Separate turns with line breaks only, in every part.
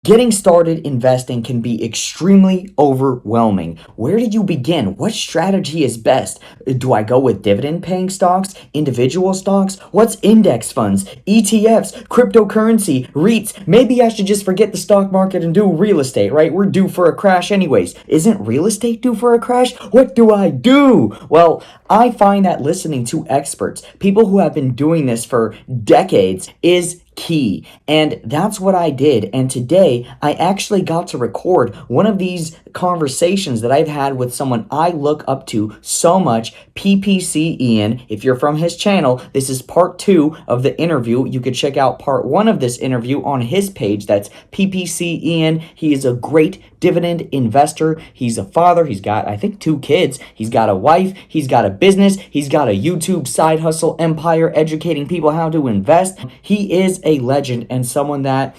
Getting started investing can be extremely overwhelming. Where do you begin? What strategy is best? Do I go with dividend paying stocks, individual stocks? What's index funds, ETFs, cryptocurrency, REITs? Maybe I should just forget the stock market and do real estate, right? We're due for a crash anyways. Isn't real estate due for a crash? What do I do? Well, I find that listening to experts, people who have been doing this for decades, is key. And that's what I did. And today I actually got to record one of these conversations that I've had with someone I look up to so much, PPCIAN. If you're from his channel, this is part 2 of the interview. You could check out part 1 of this interview on his page. That's PPCIAN. He is a great dividend investor. He's a father. He's got, I think, 2 kids. He's got a wife. He's got a business. He's got a YouTube side hustle empire educating people how to invest. He is a legend and someone that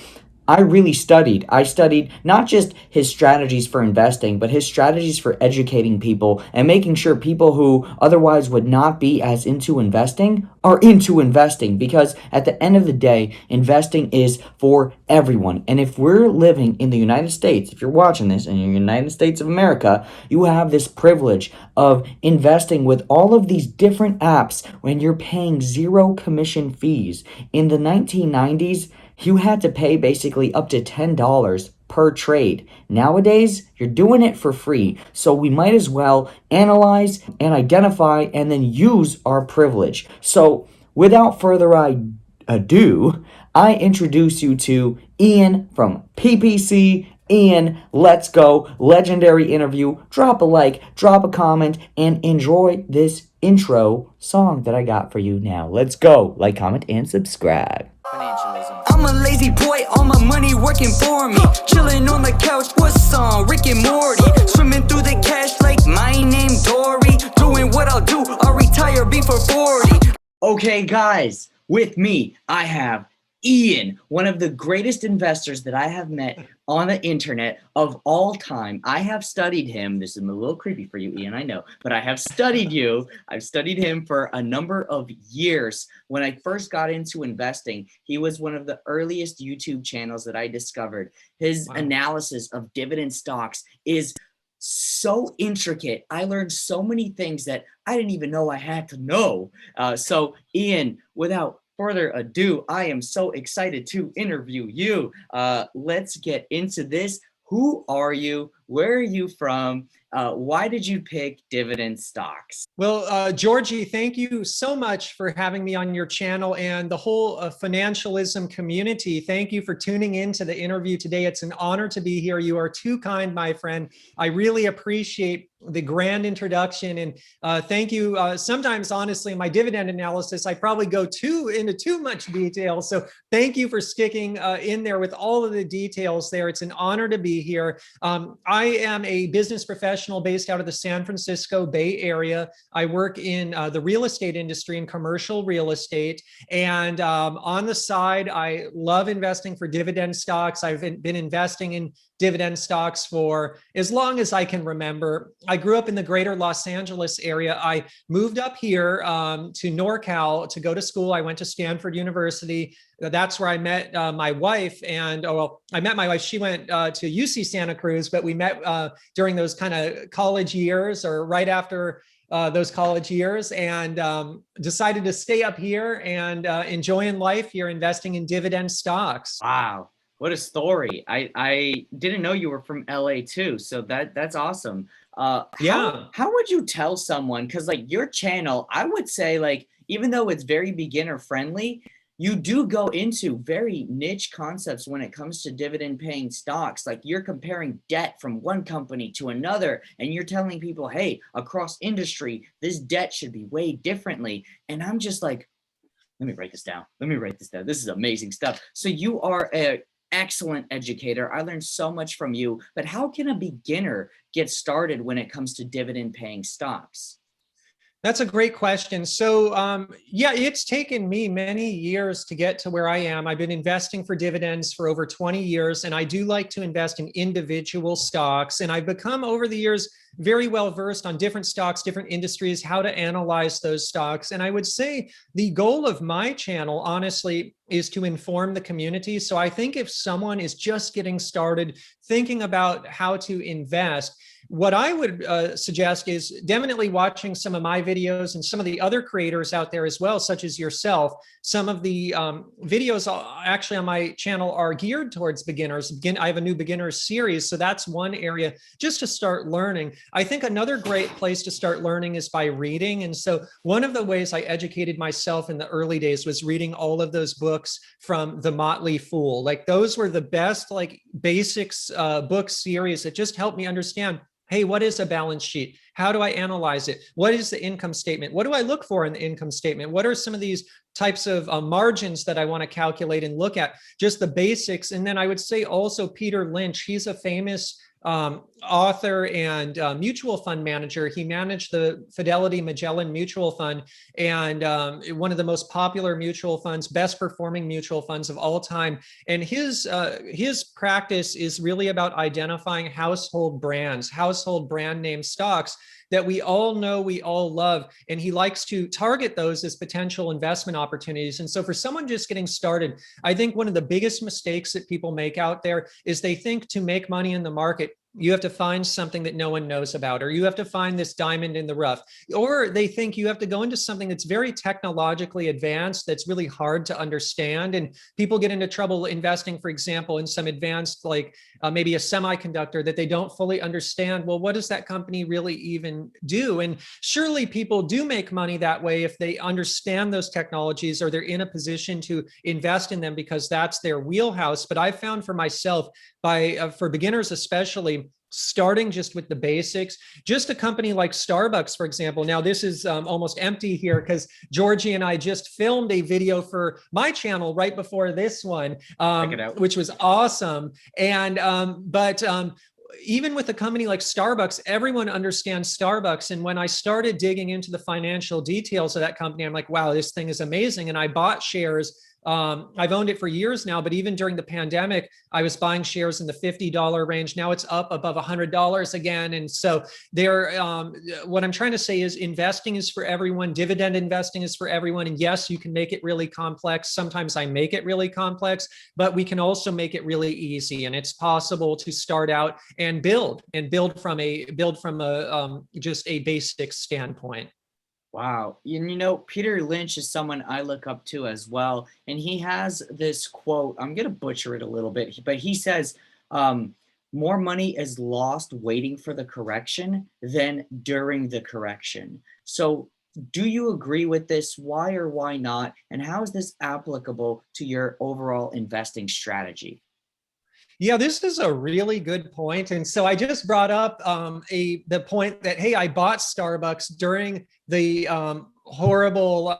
I really studied. I studied not just his strategies for investing, but his strategies for educating people and making sure people who otherwise would not be as into investing are into investing, because at the end of the day, investing is for everyone. And if we're living in the United States, if you're watching this in the United States of America, you have this privilege of investing with all of these different apps when you're paying zero commission fees. In the 1990s, you had to pay basically up to $10 per trade. Nowadays, you're doing it for free. So we might as well analyze and identify and then use our privilege. So without further ado, I introduce you to Ian from PPC. Ian, let's go. Legendary interview. Drop a like, drop a comment, and enjoy this intro song that I got for you now. Let's go. Like, comment, and subscribe.
Funancialism. I'm a lazy boy, all my money working for me. Chilling on the couch, what's on? Rick and Morty. Swimming through the cash like my name Dory. Doing what I'll do, I'll retire before 40.
Okay, guys, with me, I have Ian, one of the greatest investors that I have met on the internet of all time. I have studied him. This is a little creepy for you, Ian, I know, but I have studied you. I've studied him for a number of years. When I first got into investing, he was one of the earliest YouTube channels that I discovered. His analysis of dividend stocks is so intricate. I learned so many things that I didn't even know I had to know. So Ian, without further ado, I am so excited to interview you. Let's get into this. Who are you? Where are you from? Why did you pick dividend stocks?
Well, Georgie, thank you so much for having me on your channel, and the whole Funancialism community. Thank you for tuning in to the interview today. It's an honor to be here. You are too kind, my friend. I really appreciate the grand introduction, and thank you. Sometimes, honestly, in my dividend analysis, I probably go into too much detail. So thank you for sticking in there with all of the details there. It's an honor to be here. I am a business professional based out of the San Francisco Bay Area. I work in the real estate industry and commercial real estate. And on the side, I love investing for dividend stocks. I've been investing in dividend stocks for as long as I can remember. I grew up in the greater Los Angeles area. I moved up here to NorCal to go to school. I went to Stanford University. That's where I met my wife. And I met my wife. She went to UC Santa Cruz, but we met during those kind of college years, or right after those college years, and decided to stay up here and enjoying life here, investing in dividend stocks.
Wow, what a story. I didn't know you were from LA too, so that's awesome.
Yeah.
How would you tell someone, because like your channel, I would say, like, even though it's very beginner friendly, you do go into very niche concepts when it comes to dividend paying stocks. Like, you're comparing debt from one company to another, and you're telling people, hey, across industry, this debt should be weighed differently. And I'm just like, let me write this down. Let me write this down. This is amazing stuff. So you are an excellent educator. I learned so much from you, but how can a beginner get started when it comes to dividend paying stocks?
That's a great question. So, yeah, it's taken me many years to get to where I am. I've been investing for dividends for over 20 years, and I do like to invest in individual stocks. And I've become over the years very well versed on different stocks, different industries, how to analyze those stocks. And I would say the goal of my channel, honestly, is to inform the community. So I think if someone is just getting started thinking about how to invest, what I would suggest is definitely watching some of my videos and some of the other creators out there as well, such as yourself. Some of the videos actually on my channel are geared towards beginners. I have a new beginners series, so that's one area just to start learning. I think another great place to start learning is by reading. And so one of the ways I educated myself in the early days was reading all of those books from The Motley Fool. Like those were the best like basics book series that just helped me understand, hey, what is a balance sheet? How do I analyze it? What is the income statement? What do I look for in the income statement? What are some of these types of margins that I want to calculate and look at? Just the basics. And then I would say also Peter Lynch, he's a famous author and mutual fund manager. He managed the Fidelity Magellan Mutual Fund, and one of the most popular mutual funds, best performing mutual funds of all time. And his practice is really about identifying household brands, household brand name stocks that we all know, we all love. And he likes to target those as potential investment opportunities. And so for someone just getting started, I think one of the biggest mistakes that people make out there is they think to make money in the market, you have to find something that no one knows about, or you have to find this diamond in the rough, or they think you have to go into something that's very technologically advanced, that's really hard to understand. And people get into trouble investing, for example, in some advanced, like maybe a semiconductor that they don't fully understand. Well, what does that company really even do? And surely people do make money that way if they understand those technologies, or they're in a position to invest in them because that's their wheelhouse. But I've found for myself, for beginners especially, starting just with the basics, just a company like Starbucks, for example. Now this is almost empty here because Georgie and I just filmed a video for my channel right before this one, which was awesome. And even with a company like Starbucks, everyone understands Starbucks. And when I started digging into the financial details of that company, I'm like, wow, this thing is amazing. And I bought shares. I've owned it for years now, but even during the pandemic, I was buying shares in the $50 range. Now it's up above $100 again. And so what I'm trying to say is investing is for everyone. Dividend investing is for everyone. And yes, you can make it really complex. Sometimes I make it really complex, but we can also make it really easy. And it's possible to start out and build from just a basic standpoint.
Wow. And Peter Lynch is someone I look up to as well. And he has this quote, I'm going to butcher it a little bit, but he says, more money is lost waiting for the correction than during the correction. So do you agree with this? Why or why not? And how is this applicable to your overall investing strategy?
Yeah, this is a really good point. And so I just brought up the point that, hey, I bought Starbucks during the horrible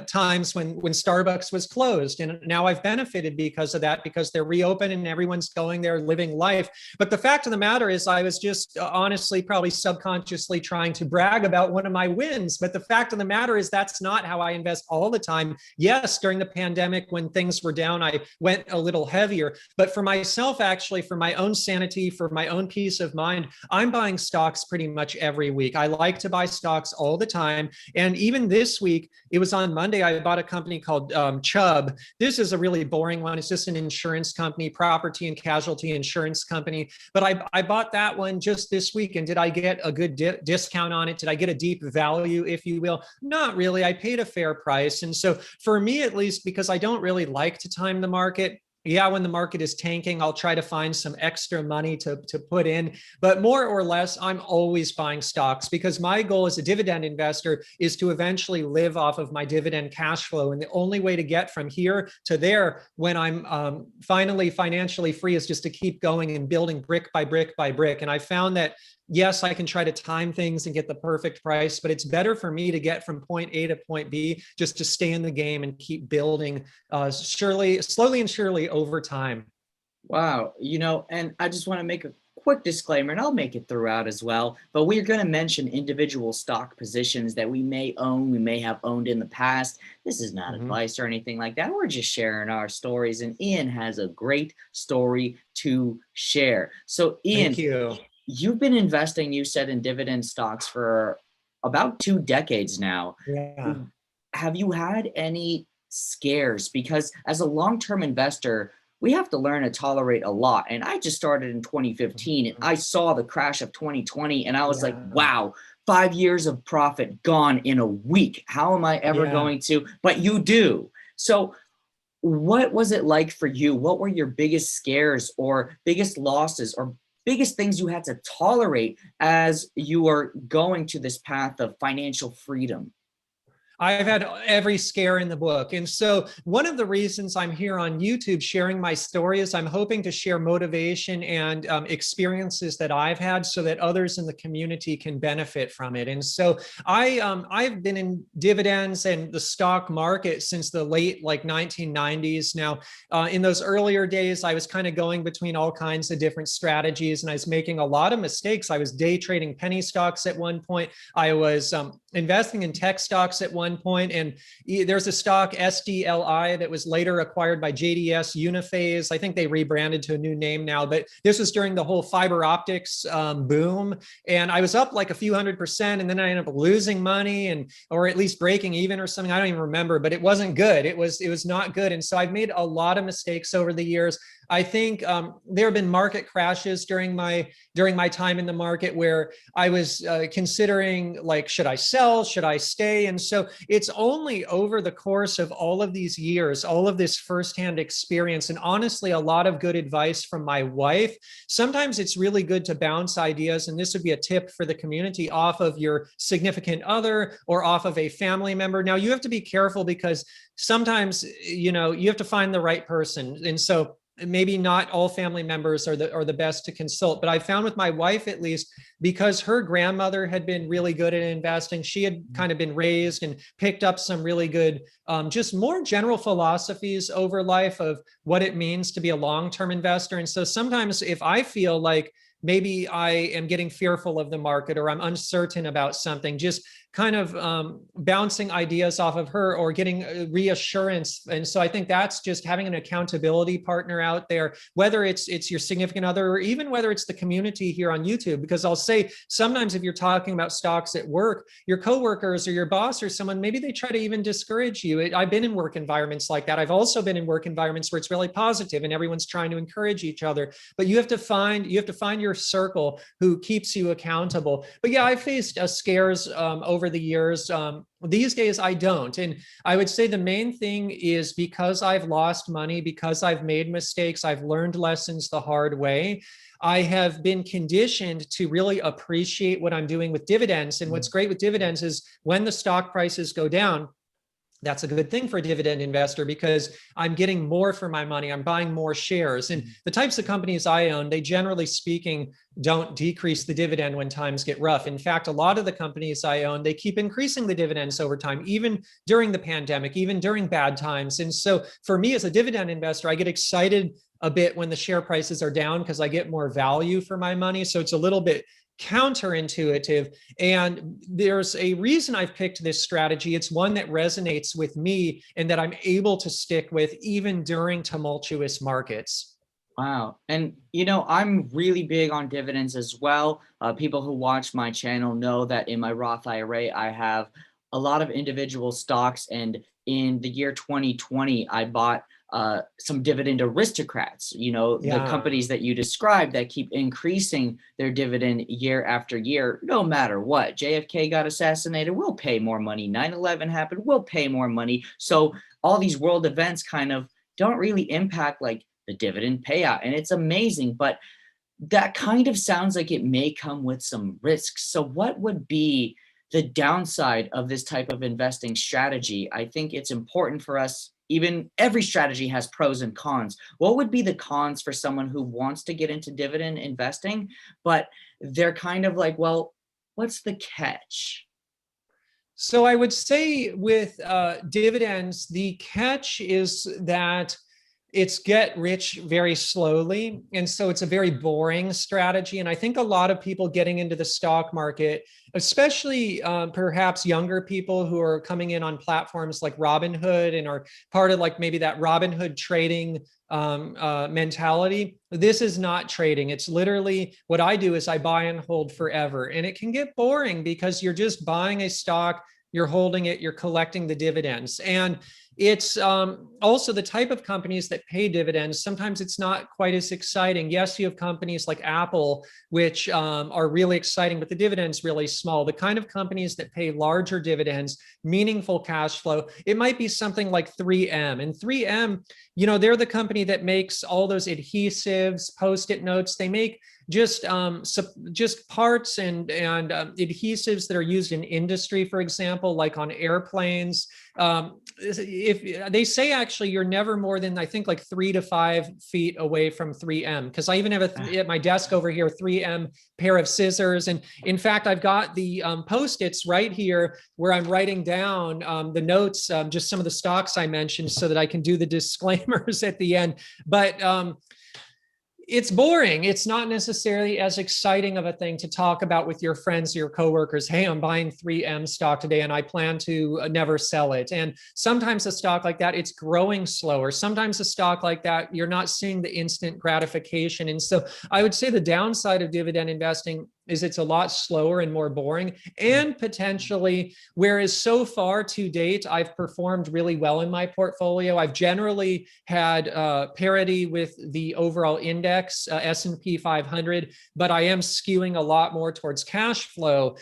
times when Starbucks was closed. And now I've benefited because of that, because they're reopened and everyone's going there living life. But the fact of the matter is I was just honestly, probably subconsciously trying to brag about one of my wins. But the fact of the matter is that's not how I invest all the time. Yes, during the pandemic, when things were down, I went a little heavier. But for myself, actually, for my own sanity, for my own peace of mind, I'm buying stocks pretty much every week. I like to buy stocks all the time. And even this week, it was on Monday, I bought a company called Chubb. This is a really boring one. It's just an insurance company, property and casualty insurance company. But I bought that one just this week. And did I get a good discount on it? Did I get a deep value, if you will? Not really. I paid a fair price. And so for me, at least, because I don't really like to time the market, yeah, when the market is tanking, I'll try to find some extra money to put in. But more or less, I'm always buying stocks because my goal as a dividend investor is to eventually live off of my dividend cash flow. And the only way to get from here to there when I'm finally financially free is just to keep going and building brick by brick by brick. And I found that yes, I can try to time things and get the perfect price, but it's better for me to get from point A to point B just to stay in the game and keep building slowly and surely over time.
Wow. And I just want to make a quick disclaimer, and I'll make it throughout as well, but we're going to mention individual stock positions that we may own, we may have owned in the past. This is not advice or anything like that. We're just sharing our stories, and Ian has a great story to share. So Ian,
Thank you.
you've been investing, you said, in dividend stocks for about 2 decades now.
Yeah.
Have you had any scares? Because as a long-term investor, we have to learn to tolerate a lot. And I just started in 2015 and I saw the crash of 2020 and I was like, wow, 5 years of profit gone in a week. How am I ever going to? But you do. So what was it like for you? What were your biggest scares or biggest losses or biggest things you had to tolerate as you were going to this path of financial freedom?
I've had every scare in the book. And so one of the reasons I'm here on YouTube sharing my story is I'm hoping to share motivation and experiences that I've had so that others in the community can benefit from it. And so I've been in dividends and the stock market since the late 1990s. Now, in those earlier days, I was kind of going between all kinds of different strategies and I was making a lot of mistakes. I was day trading penny stocks at one point. I was investing in tech stocks at one point, and there's a stock SDLI that was later acquired by JDS Uniphase. I think they rebranded to a new name now, but this was during the whole fiber optics boom, and I was up like a few $100%, and then I ended up losing money or at least breaking even or something. I don't even remember, but it wasn't good. It was not good, and so I've made a lot of mistakes over the years. I think there have been market crashes during my time in the market where I was considering, like, should I sell? Should I stay? And so it's only over the course of all of these years, all of this firsthand experience, and honestly, a lot of good advice from my wife. Sometimes it's really good to bounce ideas, and this would be a tip for the community, off of your significant other or off of a family member. Now, you have to be careful because sometimes, you have to find the right person. And so maybe not all family members are the best to consult, but I found with my wife, at least, because her grandmother had been really good at investing, she had kind of been raised and picked up some really good, just more general philosophies over life of what it means to be a long-term investor. And so sometimes if I feel like maybe I am getting fearful of the market or I'm uncertain about something, just kind of bouncing ideas off of her or getting reassurance. And so I think that's just having an accountability partner out there, whether it's your significant other or even whether it's the community here on YouTube. Because I'll say sometimes if you're talking about stocks at work, your coworkers or your boss or someone, maybe they try to even discourage you. I've been in work environments like that. I've also been in work environments where it's really positive and everyone's trying to encourage each other. But you have to find your circle who keeps you accountable. But yeah, I faced scares over the years. These days I don't. And I would say the main thing is because I've lost money, because I've made mistakes, I've learned lessons the hard way. I have been conditioned to really appreciate what I'm doing with dividends. And what's great with dividends is when the stock prices go down, that's a good thing for a dividend investor because I'm getting more for my money. I'm buying more shares. And the types of companies I own, they generally speaking don't decrease the dividend when times get rough. In fact, a lot of the companies I own, they keep increasing the dividends over time, even during the pandemic, even during bad times. And so for me as a dividend investor, I get excited a bit when the share prices are down because I get more value for my money. So it's a little bit counterintuitive. And there's a reason I've picked this strategy. It's one that resonates with me and that I'm able to stick with even during tumultuous markets.
Wow. And, I'm really big on dividends as well. People who watch my channel know that in my Roth IRA, I have a lot of individual stocks. And in the year 2020, I bought some dividend aristocrats, the companies that you described that keep increasing their dividend year after year, no matter what. JFK got assassinated, we'll pay more money. 9/11 happened, we'll pay more money. So all these world events kind of don't really impact like the dividend payout. And it's amazing, but that kind of sounds like it may come with some risks. So what would be the downside of this type of investing strategy? I think it's important for us. Even every strategy has pros and cons. What would be the cons for someone who wants to get into dividend investing, but they're kind of like, well, what's the catch?
So I would say with dividends, the catch is that it's get rich very slowly. And so it's a very boring strategy. And I think a lot of people getting into the stock market, especially perhaps younger people who are coming in on platforms like Robinhood and are part of like maybe that Robinhood trading mentality. This is not trading. It's literally what I do is I buy and hold forever. And it can get boring because you're just buying a stock, you're holding it, you're collecting the dividends. And it's also the type of companies that pay dividends. Sometimes it's not quite as exciting. Yes, you have companies like Apple, which are really exciting, but the dividend's really small. The kind of companies that pay larger dividends, meaningful cash flow, it might be something like 3M. And 3M, you know, they're the company that makes all those adhesives, Post-it notes. They make just parts and adhesives that are used in industry, for example, like on airplanes. If they say actually you're never more than I think like 3 to 5 feet away from 3M, because I even have at my desk over here 3M pair of scissors, and in fact I've got the Post-its right here where I'm writing down the notes, just some of the stocks I mentioned, so that I can do the disclaimers at the end. But it's boring. It's not necessarily as exciting of a thing to talk about with your friends, your coworkers. Hey, I'm buying 3M stock today and I plan to never sell it. And sometimes a stock like that, it's growing slower. Sometimes a stock like that, you're not seeing the instant gratification. And so I would say the downside of dividend investing is it's a lot slower and more boring, and potentially, whereas so far to date, I've performed really well in my portfolio. I've generally had parity with the overall index, S&P 500, but I am skewing a lot more towards cash flow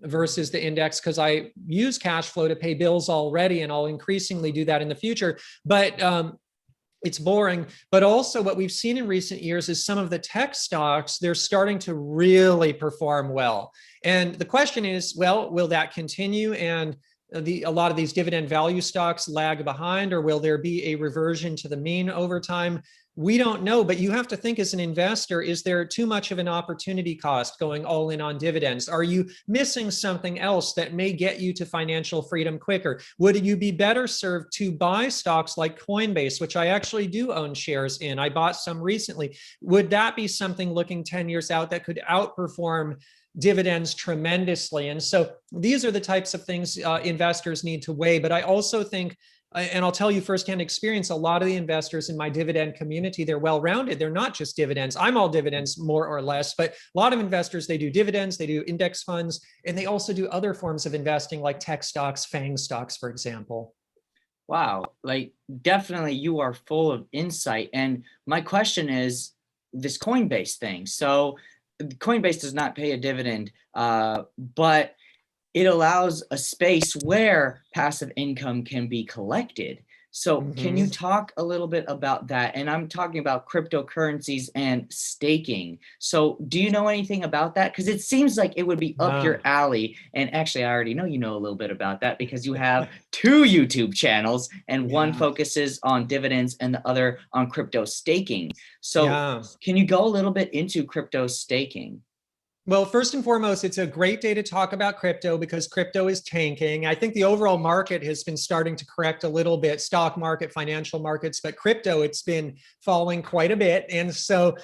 versus the index, because I use cash flow to pay bills already, and I'll increasingly do that in the future. But it's boring. But also what we've seen in recent years is some of the tech stocks, they're starting to really perform well. And the question is, well, will that continue? And a lot of these dividend value stocks lag behind, or will there be a reversion to the mean over time? We don't know, but you have to think as an investor, is there too much of an opportunity cost going all in on dividends? Are you missing something else that may get you to financial freedom quicker? Would you be better served to buy stocks like Coinbase, which I actually do own shares in? I bought some recently. Would that be something looking 10 years out that could outperform dividends tremendously? And so these are the types of things investors need to weigh. But I also think, and I'll tell you firsthand experience, a lot of the investors in my dividend community, they're well-rounded. They're not just dividends. I'm all dividends more or less, but a lot of investors, they do dividends, they do index funds, and they also do other forms of investing like tech stocks, FANG stocks, for example.
Wow, like definitely you are full of insight. And my question is this Coinbase thing. So Coinbase does not pay a dividend, but it allows a space where passive income can be collected. So can you talk a little bit about that? And I'm talking about cryptocurrencies and staking. So do you know anything about that? Because it seems like it would be up your alley. And actually, I already know you know a little bit about that because you have 2 YouTube channels, and one focuses on dividends and the other on crypto staking. So can you go a little bit into crypto staking?
Well, first and foremost, it's a great day to talk about crypto because crypto is tanking. I think the overall market has been starting to correct a little bit, stock market, financial markets, but crypto, it's been falling quite a bit. And so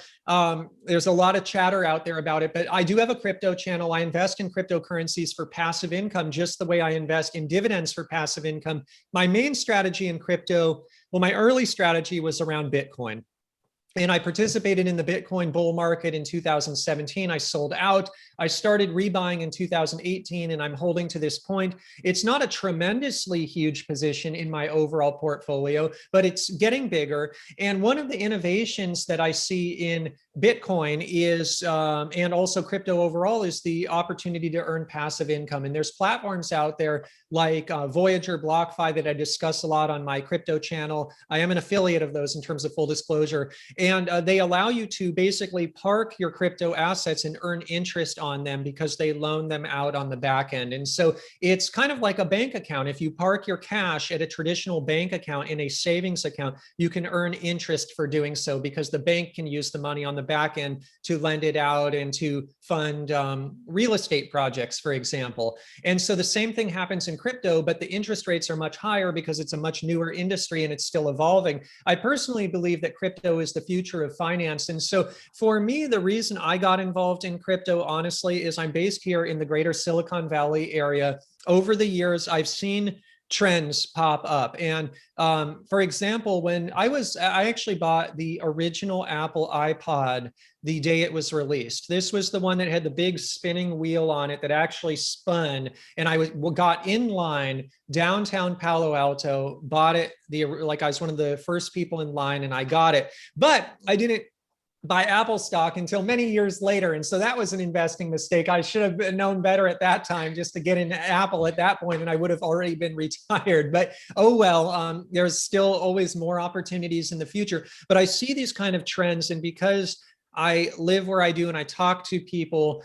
there's a lot of chatter out there about it, but I do have a crypto channel. I invest in cryptocurrencies for passive income, just the way I invest in dividends for passive income. My main strategy in crypto, well, my early strategy was around Bitcoin. And I participated in the Bitcoin bull market in 2017. I sold out. I started rebuying in 2018, and I'm holding to this point. It's not a tremendously huge position in my overall portfolio, but it's getting bigger. And one of the innovations that I see in Bitcoin is, and also crypto overall, is the opportunity to earn passive income. And there's platforms out there like Voyager, BlockFi that I discuss a lot on my crypto channel. I am an affiliate of those in terms of full disclosure. And they allow you to basically park your crypto assets and earn interest on them because they loan them out on the back end. And so it's kind of like a bank account. If you park your cash at a traditional bank account in a savings account, you can earn interest for doing so because the bank can use the money on the back end to lend it out and to fund real estate projects, for example. And so the same thing happens in crypto, but the interest rates are much higher because it's a much newer industry and it's still evolving. I personally believe that crypto is the future of finance. And so for me, the reason I got involved in crypto, honestly, is I'm based here in the greater Silicon Valley area. Over the years, I've seen trends pop up. And for example, when I actually bought the original Apple iPod the day it was released. This was the one that had the big spinning wheel on it that actually spun. And I got in line downtown Palo Alto, bought it. I was one of the first people in line and I got it, but I didn't buy Apple stock until many years later. And so that was an investing mistake. I should have known better at that time just to get into Apple at that point, and I would have already been retired. But oh well, there's still always more opportunities in the future. But I see these kind of trends, and because I live where I do and I talk to people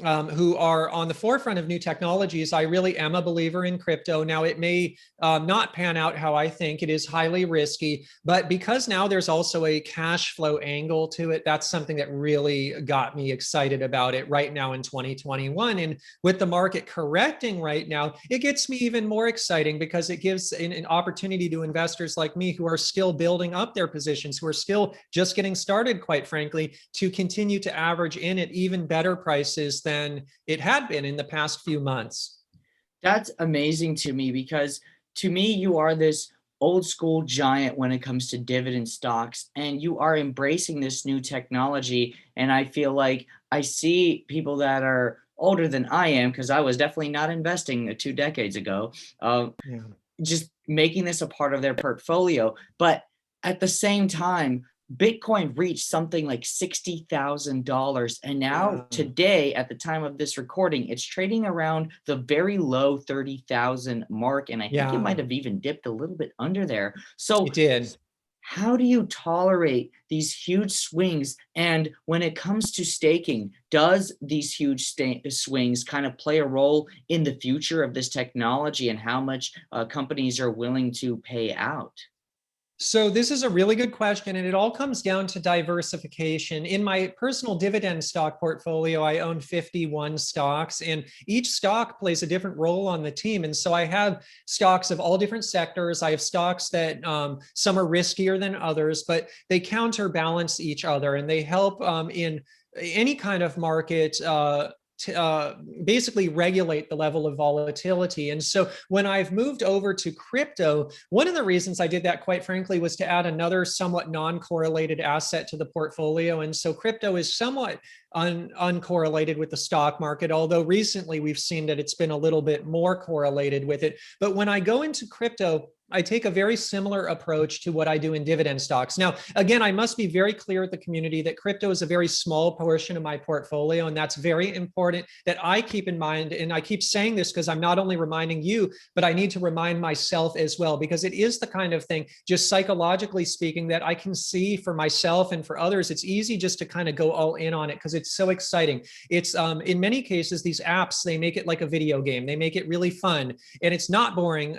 who are on the forefront of new technologies, I really am a believer in crypto. Now, it may not pan out how I think. It is highly risky, but because now there's also a cash flow angle to it, that's something that really got me excited about it right now in 2021. And with the market correcting right now, it gets me even more exciting because it gives an opportunity to investors like me who are still building up their positions, who are still just getting started, quite frankly, to continue to average in at even better prices than it had been in the past few months.
That's amazing to me because to me, you are this old school giant when it comes to dividend stocks, and you are embracing this new technology. And I feel like I see people that are older than I am, because I was definitely not investing 2 decades ago, just making this a part of their portfolio. But at the same time, Bitcoin reached something like $60,000. And now today, at the time of this recording, it's trading around the very low 30,000 mark. And I think it might have even dipped a little bit under there. So
it did.
How do you tolerate these huge swings? And when it comes to staking, does these huge swings kind of play a role in the future of this technology and how much companies are willing to pay out?
So this is a really good question, and it all comes down to diversification. In my personal dividend stock portfolio, I own 51 stocks, and each stock plays a different role on the team. And so I have stocks of all different sectors. I have stocks that some are riskier than others, but they counterbalance each other, and they help in any kind of market to basically regulate the level of volatility. And so when I've moved over to crypto, one of the reasons I did that, quite frankly, was to add another somewhat non-correlated asset to the portfolio. And so crypto is somewhat uncorrelated with the stock market, although recently we've seen that it's been a little bit more correlated with it. But when I go into crypto, I take a very similar approach to what I do in dividend stocks. Now, again, I must be very clear with the community that crypto is a very small portion of my portfolio, and that's very important that I keep in mind. And I keep saying this because I'm not only reminding you, but I need to remind myself as well, because it is the kind of thing, just psychologically speaking, that I can see for myself and for others. It's easy just to kind of go all in on it because it's so exciting. It's in many cases, these apps, they make it like a video game. They make it really fun, and it's not boring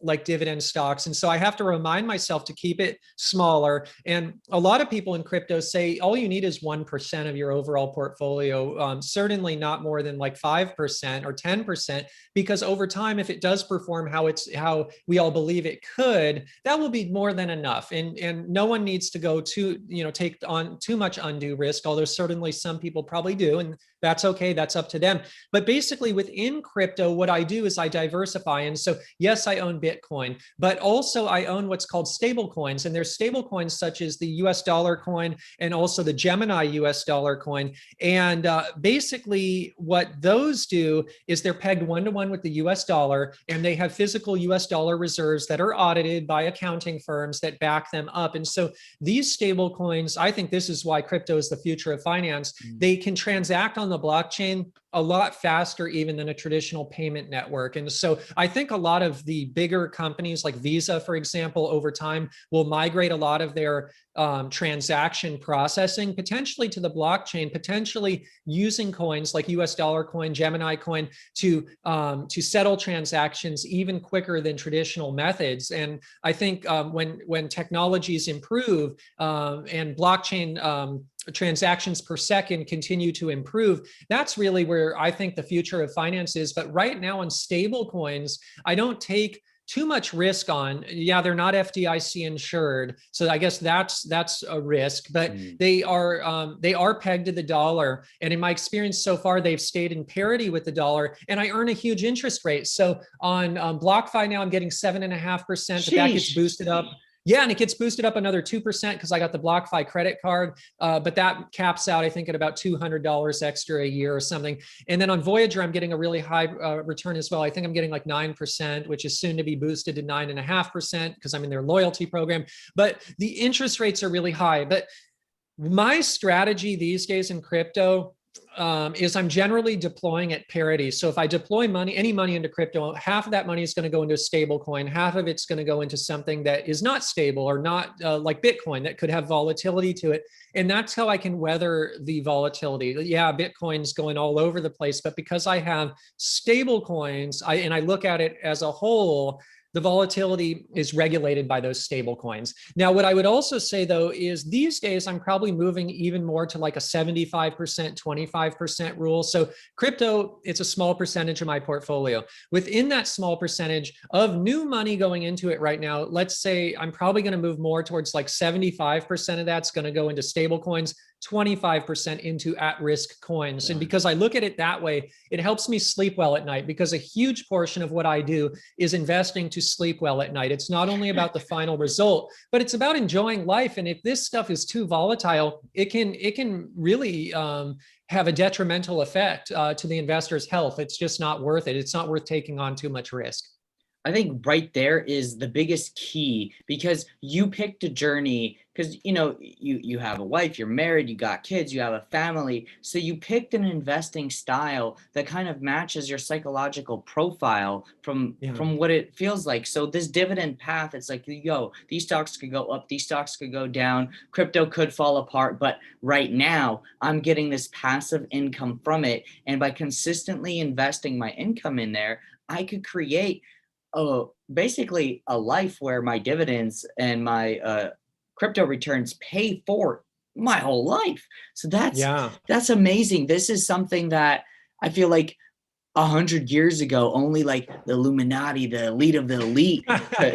like dividend stocks. And so I have to remind myself to keep it smaller. And a lot of people in crypto say all you need is 1% of your overall portfolio, certainly not more than like 5% or 10%, because over time, if it does perform how we all believe it could, that will be more than enough. And no one needs to go take on too much undue risk, although certainly some people probably do, and that's okay. That's up to them. But basically within crypto, what I do is I diversify. And so yes, I own Bitcoin, but also I own what's called stable coins. And there's stable coins such as the US dollar coin and also the Gemini US dollar coin. And basically what those do is they're pegged 1-to-1 with the US dollar, and they have physical US dollar reserves that are audited by accounting firms that back them up. And so these stable coins, I think this is why crypto is the future of finance. They can transact on the blockchain a lot faster even than a traditional payment network. And so I think a lot of the bigger bigger companies like Visa, for example, over time will migrate a lot of their transaction processing potentially to the blockchain, potentially using coins like US dollar coin, Gemini coin to settle transactions even quicker than traditional methods. And I think when technologies improve and blockchain transactions per second continue to improve, that's really where I think the future of finance is. But right now on stable coins, I don't take too much risk on. Yeah, they're not FDIC insured, so I guess that's a risk, but they are pegged to the dollar, and in my experience so far they've stayed in parity with the dollar, and I earn a huge interest rate. So on BlockFi now I'm getting 7.5%, but that gets boosted up. Yeah, and it gets boosted up another 2% because I got the BlockFi credit card, but that caps out, I think, at about $200 extra a year or something. And then on Voyager, I'm getting a really high return as well. I think I'm getting like 9%, which is soon to be boosted to 9.5% because I'm in their loyalty program. But the interest rates are really high. But my strategy these days in crypto is I'm generally deploying at parity. So if I deploy any money into crypto, half of that money is going to go into a stable coin, half of it's going to go into something that is not stable or not like Bitcoin that could have volatility to it. And that's how I can weather the volatility. Yeah, Bitcoin's going all over the place, but because I have stable coins, and I look at it as a whole, the volatility is regulated by those stable coins. Now, what I would also say though, is these days I'm probably moving even more to like a 75%, 25% rule. So crypto, it's a small percentage of my portfolio. Within that small percentage of new money going into it right now, let's say I'm probably going to move more towards like 75% of that's going to go into stable coins, 25% into at-risk coins. And because I look at it that way, it helps me sleep well at night, because a huge portion of what I do is investing to sleep well at night. It's not only about the final result, but it's about enjoying life. And if this stuff is too volatile, it can really have a detrimental effect to the investor's health. It's just not worth it. It's not worth taking on too much risk.
I think right there is the biggest key, because you picked a journey, because you have a wife, you're married, you got kids, you have a family. So you picked an investing style that kind of matches your psychological profile from what it feels like. So this dividend path, it's like, these stocks could go up, these stocks could go down, crypto could fall apart, but right now I'm getting this passive income from it. And by consistently investing my income in there, I could create basically a life where my dividends and my crypto returns pay for my whole life. So that's amazing. This is something that I feel like 100 years ago, only like the Illuminati, the elite of the elite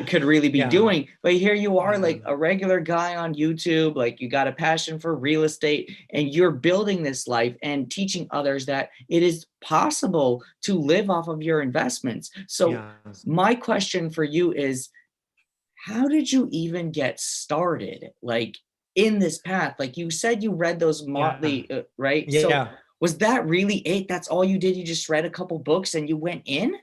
could really be doing. But here you are, like a regular guy on YouTube, like you got a passion for real estate, and you're building this life and teaching others that it is possible to live off of your investments. So my question for you is, how did you even get started, like in this path? Like you said, you read those Motley, right?
Yeah.
So was that really it? That's all you did? You just read a couple books and you went in?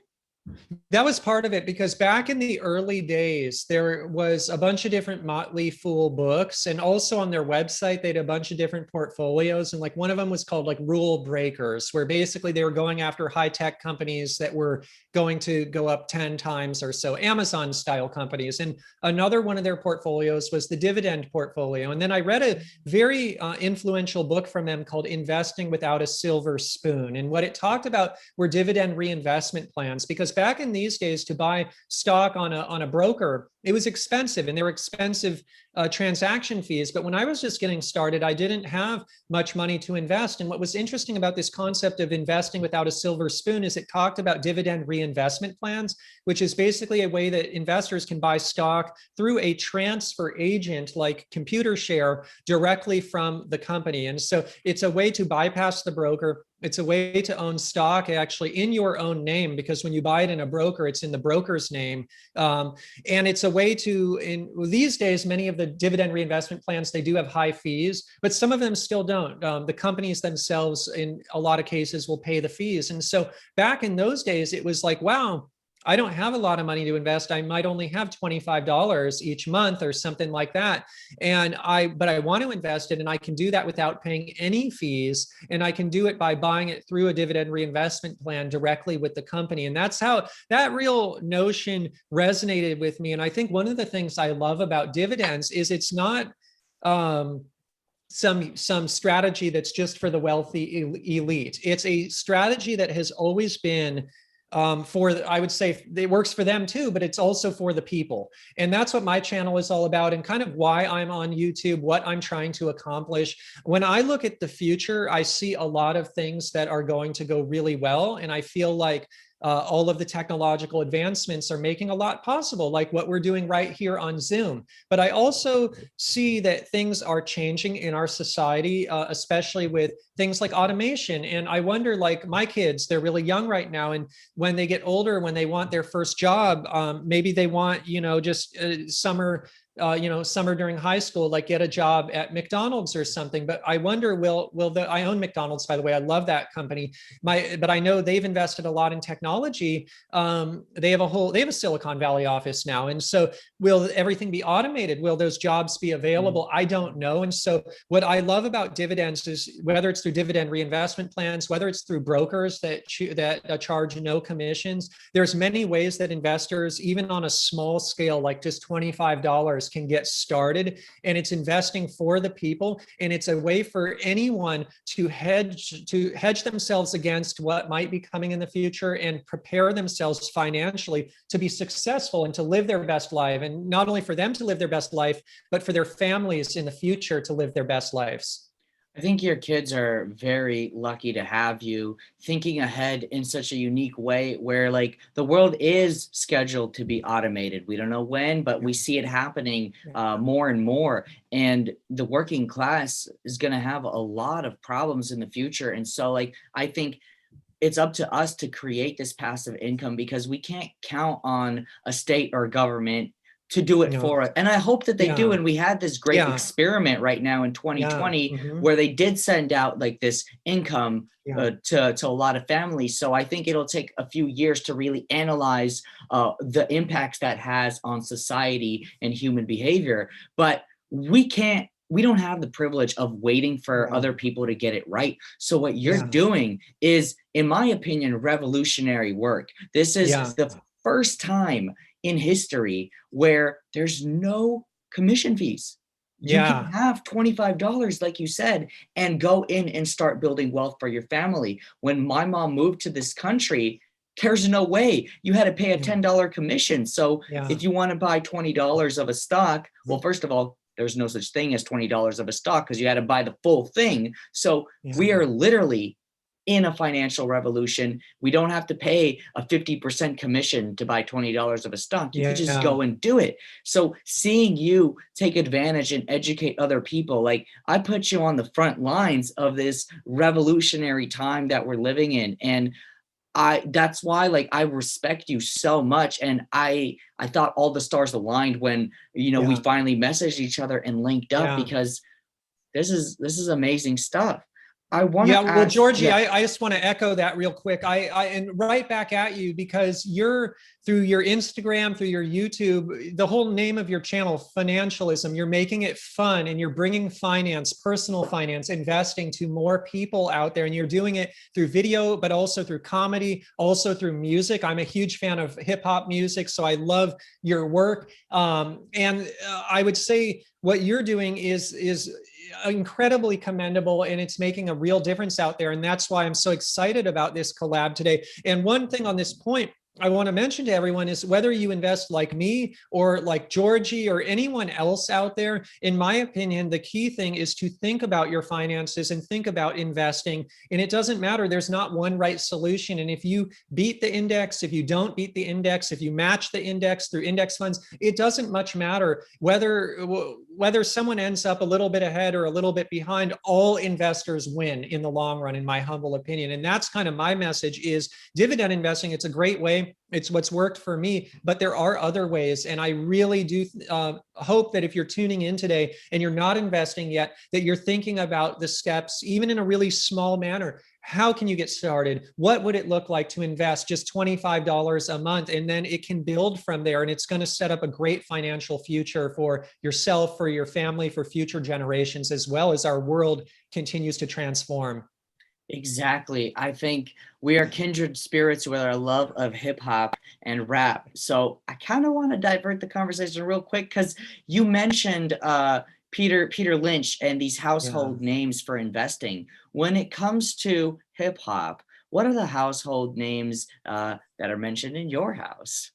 That was part of it, because back in the early days, there was a bunch of different Motley Fool books, and also on their website, they had a bunch of different portfolios. And like one of them was called like Rule Breakers, where basically they were going after high-tech companies that were going to go up 10 times or so, Amazon style companies. And another one of their portfolios was the Dividend portfolio. And then I read a very influential book from them called Investing Without a Silver Spoon. And what it talked about were dividend reinvestment plans, because back in these days, to buy stock on a broker, it was expensive, and there were expensive transaction fees. But when I was just getting started, I didn't have much money to invest. And what was interesting about this concept of investing without a silver spoon is it talked about dividend reinvestment plans, which is basically a way that investors can buy stock through a transfer agent like Computershare directly from the company. And so it's a way to bypass the broker. It's a way to own stock actually in your own name, because when you buy it in a broker, it's in the broker's name. And it's a way to, these days, many of the dividend reinvestment plans, they do have high fees, but some of them still don't. The companies themselves, in a lot of cases, will pay the fees. And so back in those days, it was like, wow, I don't have a lot of money to invest. I might only have $25 each month or something like that. But I want to invest it, and I can do that without paying any fees. And I can do it by buying it through a dividend reinvestment plan directly with the company. And that's how that real notion resonated with me. And I think one of the things I love about dividends is it's not, some strategy that's just for the wealthy elite. It's a strategy that has always been, I would say it works for them too, but it's also for the people. And that's what my channel is all about, and kind of why I'm on YouTube, what I'm trying to accomplish. When I look at the future, I see a lot of things that are going to go really well. And I feel like all of the technological advancements are making a lot possible, like what we're doing right here on Zoom. But I also see that things are changing in our society, especially with things like automation. And I wonder, like my kids, they're really young right now. And when they get older, when they want their first job, maybe they want, just summer during high school, like get a job at McDonald's or something. But I wonder, I own McDonald's, by the way. I love that company. But I know they've invested a lot in technology. They have a Silicon Valley office now. And so will everything be automated? Will those jobs be available? I don't know. And so what I love about dividends is, whether it's through dividend reinvestment plans, whether it's through brokers that charge no commissions, there's many ways that investors, even on a small scale, like just $25, can get started. And it's investing for the people. And it's a way for anyone to hedge themselves against what might be coming in the future, and prepare themselves financially to be successful and to live their best life. And not only for them to live their best life, but for their families in the future to live their best lives.
I think your kids are very lucky to have you thinking ahead in such a unique way, where like the world is scheduled to be automated. We don't know when, but we see it happening more and more. And the working class is going to have a lot of problems in the future. And so like, I think it's up to us to create this passive income, because we can't count on a state or government to do it for us. And I hope that they do. And we had this great experiment right now in 2020 where they did send out like this income to a lot of families. So I think it'll take a few years to really analyze the impacts that has on society and human behavior. But we don't have the privilege of waiting for other people to get it right. So what you're doing is, in my opinion, revolutionary work. This is the first time in history where there's no commission fees. You can have $25, like you said, and go in and start building wealth for your family. When my mom moved to this country, there's no way. You had to pay a $10 commission. So if you want to buy $20 of a stock, well, first of all, there's no such thing as $20 of a stock, because you had to buy the full thing. So we are literally in a financial revolution. We don't have to pay a 50% commission to buy $20 of a stock. You can just go and do it. So seeing you take advantage and educate other people, like I put you on the front lines of this revolutionary time that we're living in. And that's why like I respect you so much. And I thought all the stars aligned when, we finally messaged each other and linked up, because this is amazing stuff.
Well, Georgie, I just want to echo that real quick. And right back at you, because you're, through your Instagram, through your YouTube, the whole name of your channel, Funancialism, you're making it fun, and you're bringing finance, personal finance, investing to more people out there. And you're doing it through video, but also through comedy, also through music. I'm a huge fan of hip hop music, so I love your work. And I would say what you're doing is incredibly commendable, and it's making a real difference out there. And that's why I'm so excited about this collab today. And one thing on this point I want to mention to everyone is, whether you invest like me or like Georgie or anyone else out there, in my opinion, the key thing is to think about your finances and think about investing. And it doesn't matter. There's not one right solution. And if you beat the index, if you don't beat the index, if you match the index through index funds, it doesn't much matter whether someone ends up a little bit ahead or a little bit behind. All investors win in the long run, in my humble opinion. And that's kind of my message, is dividend investing. It's a great way It's what's worked for me, but there are other ways. And I really do hope that if you're tuning in today and you're not investing yet, that you're thinking about the steps, even in a really small manner. How can you get started? What would it look like to invest just $25 a month? And then it can build from there. And it's going to set up a great financial future for yourself, for your family, for future generations, as well as our world continues to transform.
Exactly. I think we are kindred spirits with our love of hip hop and rap. So I kind of want to divert the conversation real quick because you mentioned Peter Lynch and these household names for investing. When it comes to hip hop, what are the household names that are mentioned in your house?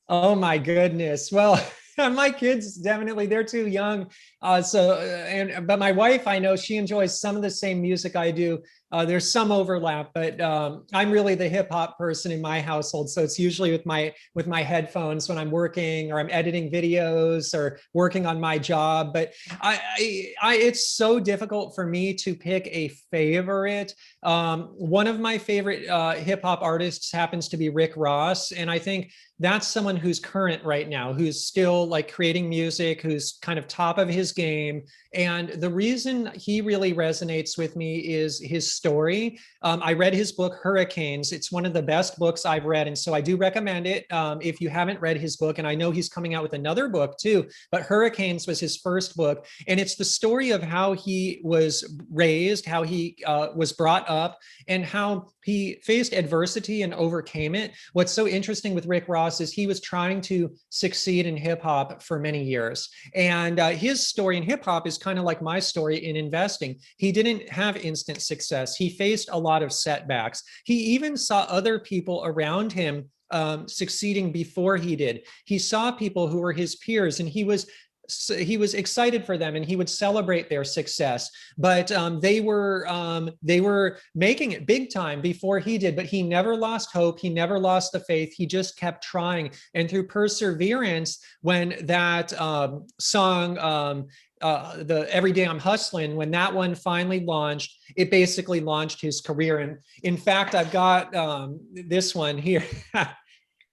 Oh my goodness. Well, my kids definitely, they're too young. But my wife, I know she enjoys some of the same music I do. There's some overlap, but I'm really the hip hop person in my household. So it's usually with my headphones when I'm working or I'm editing videos or working on my job. But it's so difficult for me to pick a favorite. One of my favorite hip hop artists happens to be Rick Ross, and I think that's someone who's current right now, who's still like creating music, who's kind of top of his game. And the reason he really resonates with me is his story. I read his book, Hurricanes. It's one of the best books I've read. And so I do recommend it if you haven't read his book. And I know he's coming out with another book too, but Hurricanes was his first book. And it's the story of how he was raised, how he was brought up, and how he faced adversity and overcame it. What's so interesting with Rick Ross is he was trying to succeed in hip hop for many years. And his story in hip hop is kind of like my story in investing. He didn't have instant success. He faced a lot of setbacks. He even saw other people around him succeeding before he did. He saw people who were his peers, and he was excited for them and he would celebrate their success, but they were making it big time before he did. But he never lost hope, he never lost the faith, he just kept trying. And through perseverance, when that song the Every Day I'm Hustling, when that one finally launched, it basically launched his career. And in fact, I've got this one here.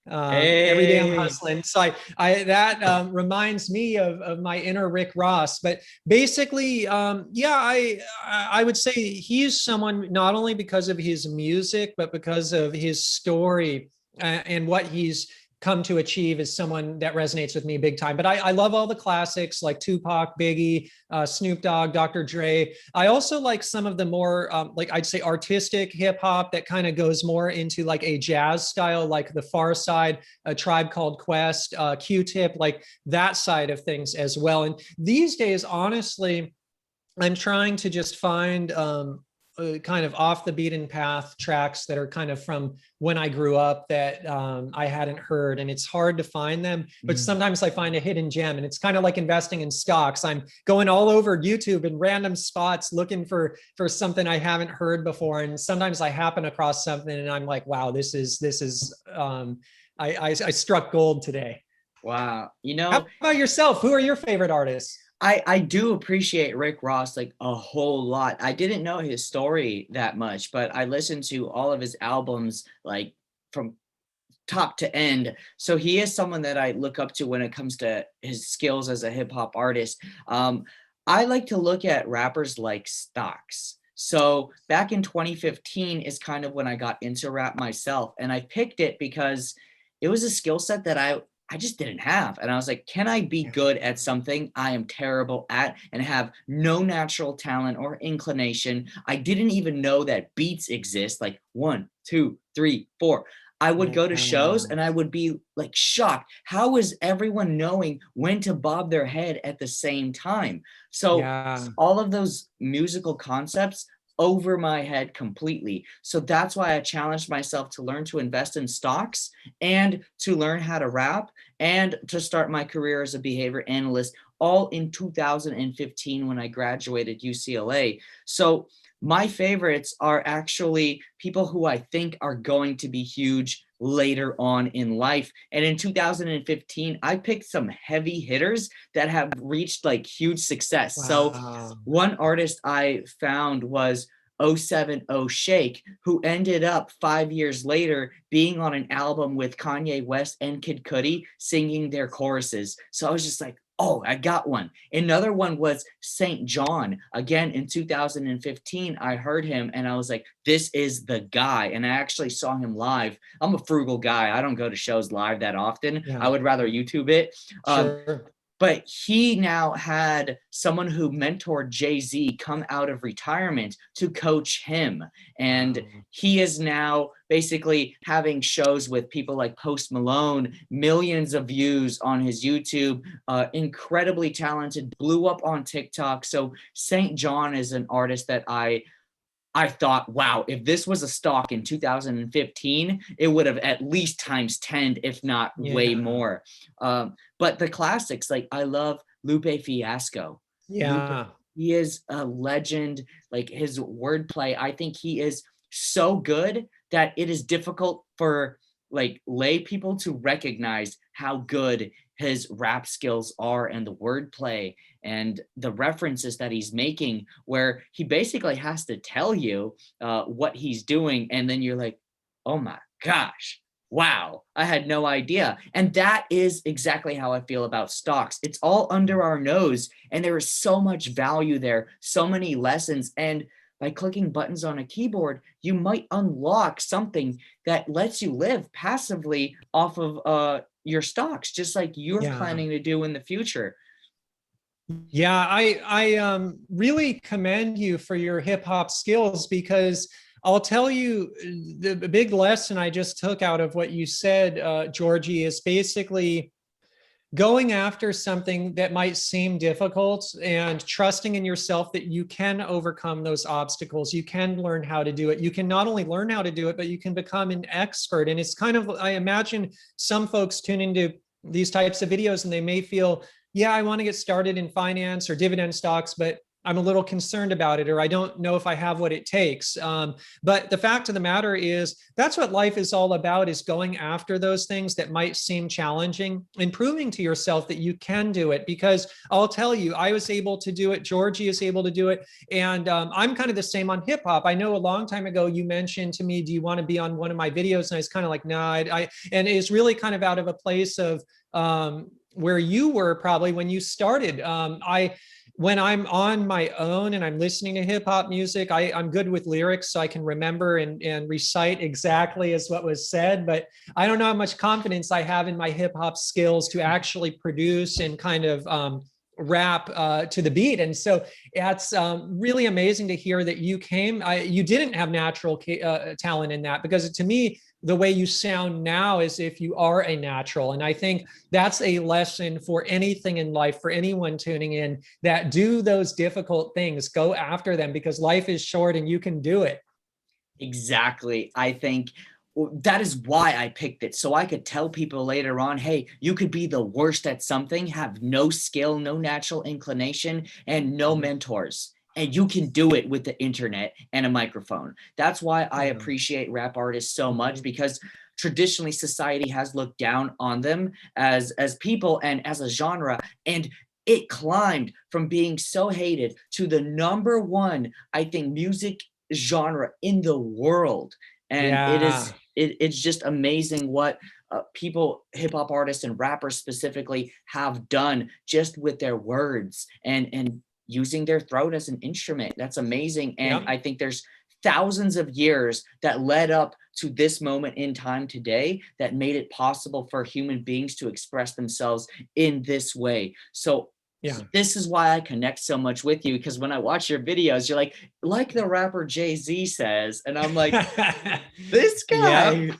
Every day I'm hustling. So that reminds me of my inner Rick Ross. But basically, I would say he's someone not only because of his music, but because of his story and what he's come to achieve, is someone that resonates with me big time. But I love all the classics like Tupac, Biggie, Snoop Dogg, Dr. Dre. I also like some of the more like I'd say artistic hip hop that kind of goes more into like a jazz style, like the Far Side, A Tribe Called Quest, Q-Tip, like that side of things as well. And these days, honestly, I'm trying to just find kind of off the beaten path tracks that are kind of from when I grew up that I hadn't heard. And it's hard to find them, but sometimes I find a hidden gem. And it's kind of like investing in stocks. I'm going all over YouTube in random spots looking for something I haven't heard before. And sometimes I happen across something and I'm like, wow, this is I struck gold today.
Wow.
How about yourself? Who are your favorite artists?
I do appreciate Rick Ross like a whole lot. I didn't know his story that much, but I listened to all of his albums like from top to end. So he is someone that I look up to when it comes to his skills as a hip hop artist. I like to look at rappers like stocks. So back in 2015 is kind of when I got into rap myself, and I picked it because it was a skill set that I just didn't have. And I was like, can I be good at something I am terrible at and have no natural talent or inclination? I didn't even know that beats exist, like 1, 2, 3, 4. I would go to shows and I would be like shocked. How is everyone knowing when to bob their head at the same time? So all of those musical concepts over my head completely. So that's why I challenged myself to learn to invest in stocks and to learn how to rap and to start my career as a behavior analyst, all in 2015 when I graduated UCLA. So my favorites are actually people who I think are going to be huge later on in life. And in 2015, I picked some heavy hitters that have reached like huge success. Wow. So one artist I found was 070 Shake, who ended up 5 years later being on an album with Kanye West and Kid Cudi singing their choruses. So I was just like, oh, I got one. Another one was St. John. Again, in 2015, I heard him and I was like, this is the guy. And I actually saw him live. I'm a frugal guy. I don't go to shows live that often.
Yeah.
I would rather YouTube it.
Sure.
But he now had someone who mentored Jay-Z come out of retirement to coach him. And he is now basically having shows with people like Post Malone, millions of views on his YouTube, incredibly talented, blew up on TikTok. So St. John is an artist that I thought, wow, if this was a stock in 2015, it would have at least times 10, if not way more. But the classics, like I love Lupe Fiasco.
Yeah.
Lupe, he is a legend. Like his wordplay, I think he is so good that it is difficult for like lay people to recognize how good his rap skills are and the wordplay and the references that he's making, where he basically has to tell you what he's doing. And then you're like, oh my gosh, wow, I had no idea. And that is exactly how I feel about stocks. It's all under our nose and there is so much value there, so many lessons. And by clicking buttons on a keyboard, you might unlock something that lets you live passively off of your stocks, just like you're planning to do in the future.
Yeah, I really commend you for your hip hop skills, because I'll tell you the big lesson I just took out of what you said, Georgie, is basically going after something that might seem difficult and trusting in yourself that you can overcome those obstacles. You can learn how to do it. You can not only learn how to do it, but you can become an expert. And it's kind of, I imagine some folks tune into these types of videos and they may feel, yeah, I want to get started in finance or dividend stocks, but I'm a little concerned about it, or I don't know if I have what it takes. But the fact of the matter is, that's what life is all about, is going after those things that might seem challenging and proving to yourself that you can do it. Because I'll tell you, I was able to do it. Georgie is able to do it. And I'm kind of the same on hip hop. I know a long time ago, you mentioned to me, do you want to be on one of my videos? And I was kind of like, no, and it's really kind of out of a place of where you were probably when you started. When I'm on my own and I'm listening to hip hop music, I'm good with lyrics, so I can remember and recite exactly as what was said, but I don't know how much confidence I have in my hip hop skills to actually produce and kind of rap to the beat. And so it's really amazing to hear that you didn't have natural talent in that, because to me, the way you sound now is if you are a natural. And I think that's a lesson for anything in life, for anyone tuning in, that do those difficult things, go after them, because life is short and you can do it.
Exactly. I think that is why I picked it. So I could tell people later on, hey, you could be the worst at something, have no skill, no natural inclination, and no mentors. And you can do it with the internet and a microphone. That's why I appreciate rap artists so much, because traditionally society has looked down on them as people and as a genre. And it climbed from being so hated to the #1, I think, music genre in the world. And it's just amazing what people, hip hop artists and rappers specifically, have done just with their words and using their throat as an instrument. That's amazing. And I think there's thousands of years that led up to this moment in time today that made it possible for human beings to express themselves in this way. So this is why I connect so much with you, because when I watch your videos, you're like the rapper Jay-Z says, and I'm like, this guy.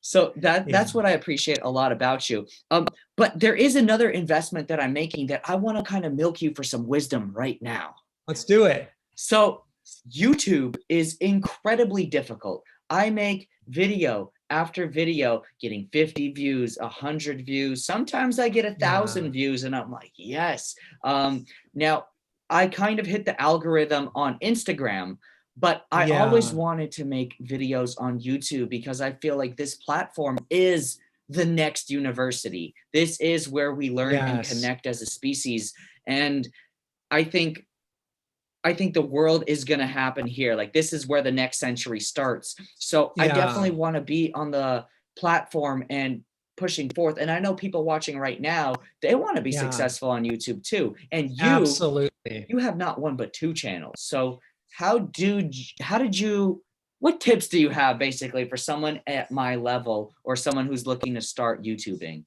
So that's what I appreciate a lot about you. But there is another investment that I'm making that I want to kind of milk you for some wisdom right now.
Let's do it.
So YouTube is incredibly difficult. I make video after video, getting 50 views, 100 views. Sometimes I get 1,000 views and I'm like, yes. Now, I kind of hit the algorithm on Instagram, but I always wanted to make videos on YouTube, because I feel like this platform is the next university. This is where we learn and connect as a species. And I think I think the world is going to happen here. Like, this is where the next century starts. So I
Yeah.
definitely want to be on the platform and pushing forth. And I know people watching right now, they want to be
Yeah.
successful on YouTube too. And
Absolutely.
you have not one but two channels. So how did you what tips do you have basically for someone at my level or someone who's looking to start YouTubing?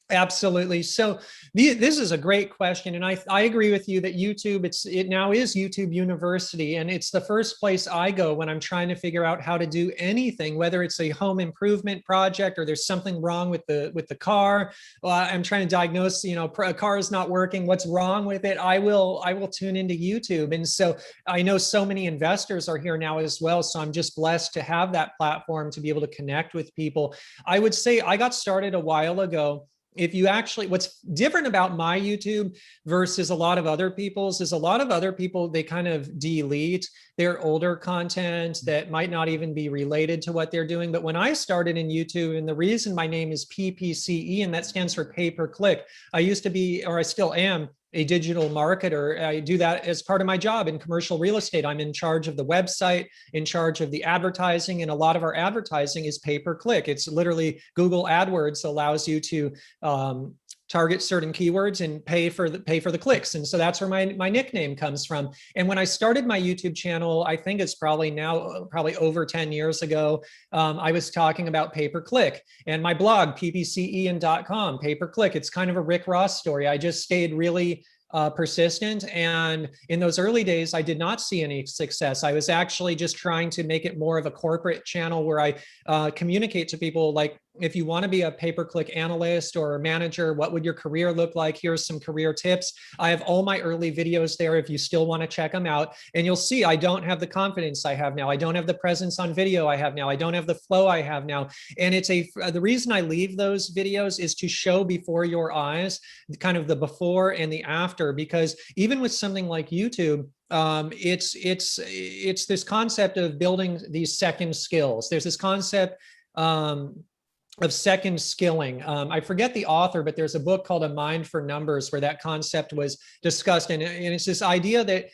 Absolutely. So this is a great question, and I agree with you that YouTube it now is YouTube University, and it's the first place I go when I'm trying to figure out how to do anything, whether it's a home improvement project or there's something wrong with the car. I'm trying to diagnose, a car is not working. What's wrong with it? I will tune into YouTube, and so I know so many investors are here now as well. So I'm just blessed to have that platform to be able to connect with people. I would say I got started a while ago. If you actually, what's different about my YouTube versus a lot of other people's is a lot of other people, they kind of delete their older content that might not even be related to what they're doing. But when I started in YouTube, and the reason my name is PPCE, and that stands for pay per click, I used to be, or I still am, a digital marketer. I do that as part of my job in commercial real estate. I'm in charge of the website, in charge of the advertising, and a lot of our advertising is pay per click. It's literally Google AdWords allows you to target certain keywords and pay for the clicks. And so that's where my nickname comes from. And when I started my YouTube channel, I think it's probably over 10 years ago, I was talking about pay-per-click, and my blog, ppcian.com, pay-per-click. It's kind of a Rick Ross story. I just stayed really persistent. And in those early days, I did not see any success. I was actually just trying to make it more of a corporate channel where I communicate to people like, if you want to be a pay-per-click analyst or manager, what would your career look like? Here's some career tips. I have all my early videos there if you still want to check them out. And you'll see I don't have the confidence I have now. I don't have the presence on video I have now. I don't have the flow I have now. And the reason I leave those videos is to show before your eyes kind of the before and the after, because even with something like YouTube, it's this concept of building these second skills. There's this concept of second skilling. I forget the author, but there's a book called A Mind for Numbers where that concept was discussed. And it's this idea that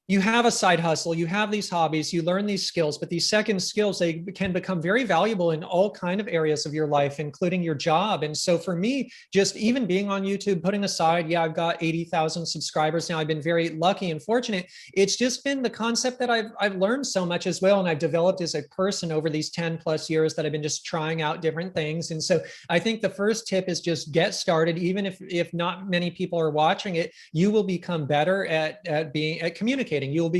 you have a side hustle, you have these hobbies, you learn these skills, but these second skills, they can become very valuable in all kind of areas of your life, including your job. And so for me, just even being on YouTube, putting aside, I've got 80,000 subscribers now. I've been very lucky and fortunate. It's just been the concept that I've learned so much as well. And I've developed as a person over these 10 plus years that I've been just trying out different things. And so I think the first tip is just get started. Even if not many people are watching it, you will become better at communicating. You'll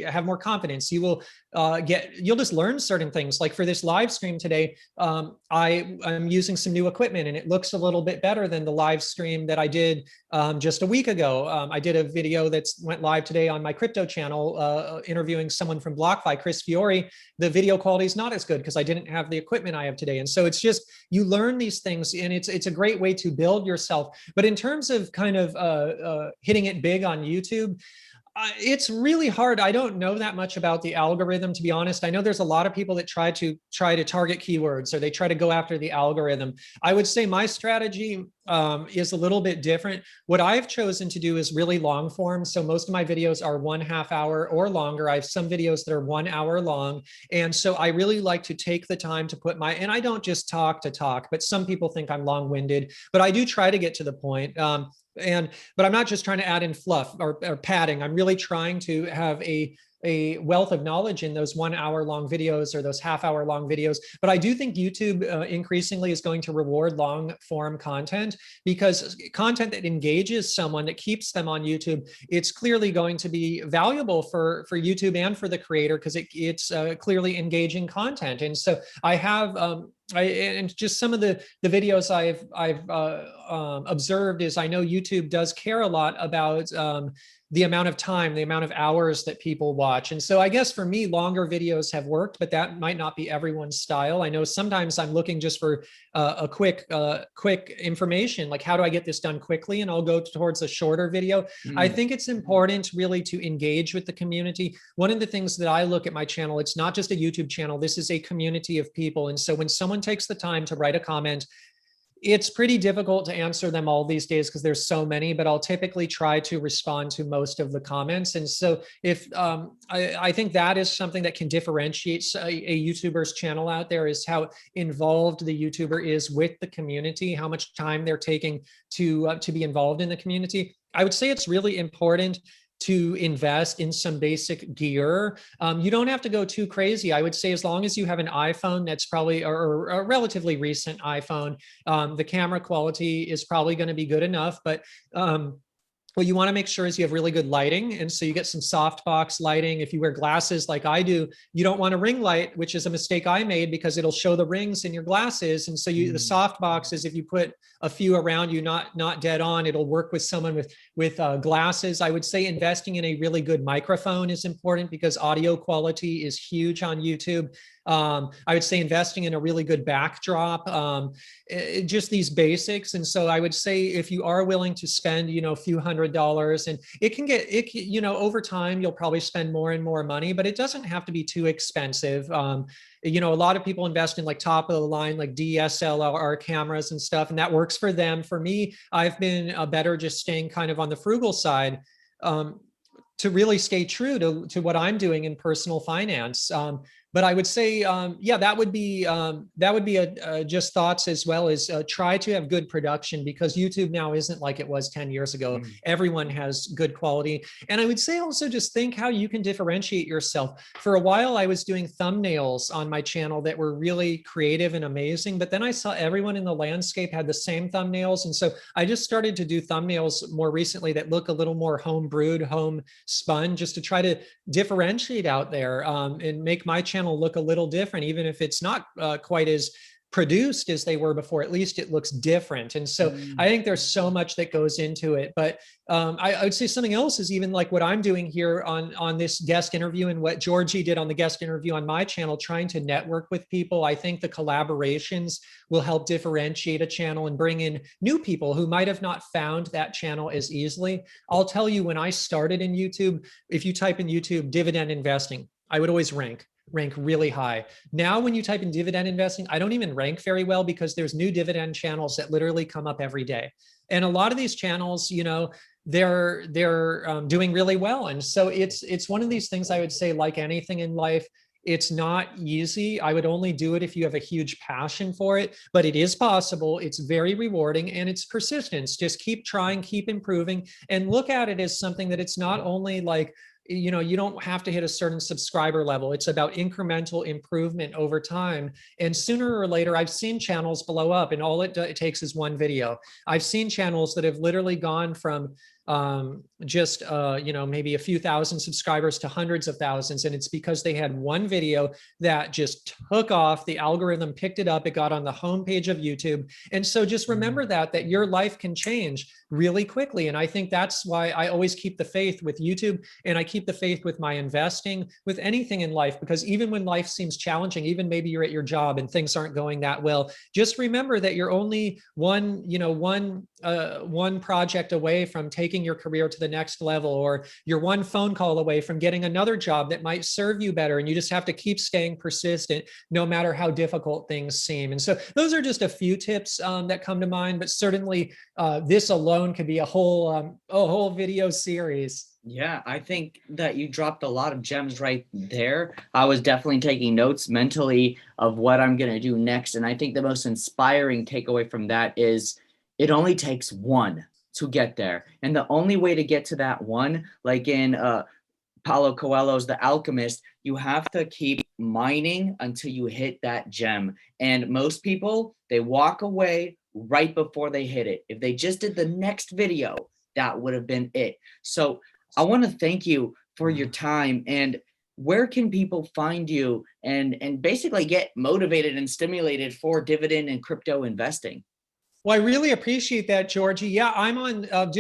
have more confidence. You will you'll just learn certain things. Like for this live stream today, I'm using some new equipment, and it looks a little bit better than the live stream that I did just a week ago. I did a video that went live today on my crypto channel, interviewing someone from BlockFi, Chris Fiore. The video quality is not as good because I didn't have the equipment I have today. And so it's just, you learn these things, and it's a great way to build yourself. But in terms of kind of hitting it big on YouTube, it's really hard. I don't know that much about the algorithm, to be honest. I know there's a lot of people that try to target keywords, or they try to go after the algorithm. I would say my strategy is a little bit different. What I've chosen to do is really long form. So most of my videos are 1/2 hour or longer. I have some videos that are 1 hour long. And so I really like to take the time to and I don't just talk to talk, but some people think I'm long-winded, but I do try to get to the point. But I'm not just trying to add in fluff or padding. I'm really trying to have a wealth of knowledge in those 1 hour long videos or those 1/2 hour long videos. But I do think YouTube increasingly is going to reward long form content, because content that engages someone, that keeps them on YouTube, it's clearly going to be valuable for YouTube and for the creator, because it's clearly engaging content. And so I have and just some of the videos I've observed is, I know YouTube does care a lot about the amount of time, the amount of hours that people watch. And so I guess for me, longer videos have worked, but that might not be everyone's style. I know sometimes I'm looking just for a quick information, like how do I get this done quickly? And I'll go towards a shorter video. I think it's important really to engage with the community. One of the things that I look at my channel, it's not just a YouTube channel, this is a community of people. And so when someone takes the time to write a comment, It's pretty difficult to answer them all these days because there's so many, but I'll typically try to respond to most of the comments. And so if I think that is something that can differentiate a YouTuber's channel out there, is how involved the YouTuber is with the community, how much time they're taking to be involved in the community. I would say it's really important to invest in some basic gear. You don't have to go too crazy. I would say as long as you have an iPhone that's probably, or a relatively recent iPhone, the camera quality is probably going to be good enough. But what you want to make sure is you have really good lighting. And so you get some softbox lighting. If you wear glasses like I do, you don't want a ring light, which is a mistake I made because it'll show the rings in your glasses. And so the softboxes, if you put a few around you, not dead on, it'll work with someone with glasses. I would say investing in a really good microphone is important because audio quality is huge on YouTube. I would say investing in a really good backdrop, just these basics. And so I would say if you are willing to spend, a few $100s, and it can get, over time, you'll probably spend more and more money, but it doesn't have to be too expensive. A lot of people invest in like top of the line, like DSLR cameras and stuff, and that works for them. For me, I've been better just staying kind of on the frugal side, to really stay true to what I'm doing in personal finance. But I would say, that would be just thoughts, as well as try to have good production, because YouTube now isn't like it was 10 years ago. Everyone has good quality. And I would say also just think how you can differentiate yourself. For a while, I was doing thumbnails on my channel that were really creative and amazing, but then I saw everyone in the landscape had the same thumbnails. And so I just started to do thumbnails more recently that look a little more home brewed, home spun, just to try to differentiate out there, and make my channel look a little different, even if it's not quite as produced as they were before. At least it looks different. And so I think there's so much that goes into it. But I would say something else is even like what I'm doing here on this guest interview, and what Georgie did on the guest interview on my channel, trying to network with people. I think the collaborations will help differentiate a channel and bring in new people who might have not found that channel as easily. I'll tell you, when I started in YouTube, if you type in YouTube dividend investing, I would always rank really high. Now, when you type in dividend investing, I don't even rank very well, because there's new dividend channels that literally come up every day. And a lot of these channels, they're doing really well. And so it's one of these things, I would say, like anything in life, it's not easy. I would only do it if you have a huge passion for it, but it is possible. It's very rewarding, and it's persistence. Just keep trying, keep improving, and look at it as something that it's not only like, you don't have to hit a certain subscriber level. It's about incremental improvement over time. And sooner or later, I've seen channels blow up, and all it takes is one video. I've seen channels that have literally gone from maybe a few thousand subscribers to hundreds of thousands. And it's because they had one video that just took off. The algorithm picked it up. It got on the homepage of YouTube. And so just remember that your life can change really quickly. And I think that's why I always keep the faith with YouTube, and I keep the faith with my investing, with anything in life, because even when life seems challenging, even maybe you're at your job and things aren't going that well, just remember that you're only one project away from taking your career to the next level, or you're one phone call away from getting another job that might serve you better. And you just have to keep staying persistent, no matter how difficult things seem. And so those are just a few tips that come to mind, but certainly this alone could be a whole video series.
Yeah, I think that you dropped a lot of gems right there. I was definitely taking notes mentally of what I'm going to do next. And I think the most inspiring takeaway from that is it only takes one to get there. And the only way to get to that one, like in Paulo Coelho's The Alchemist, you have to keep mining until you hit that gem. And most people, they walk away right before they hit it. If they just did the next video, that would have been it. So I want to thank you for your time. And where can people find you and basically get motivated and stimulated for dividend and crypto investing?
Well, I really appreciate that, Georgie. Yeah, I'm on on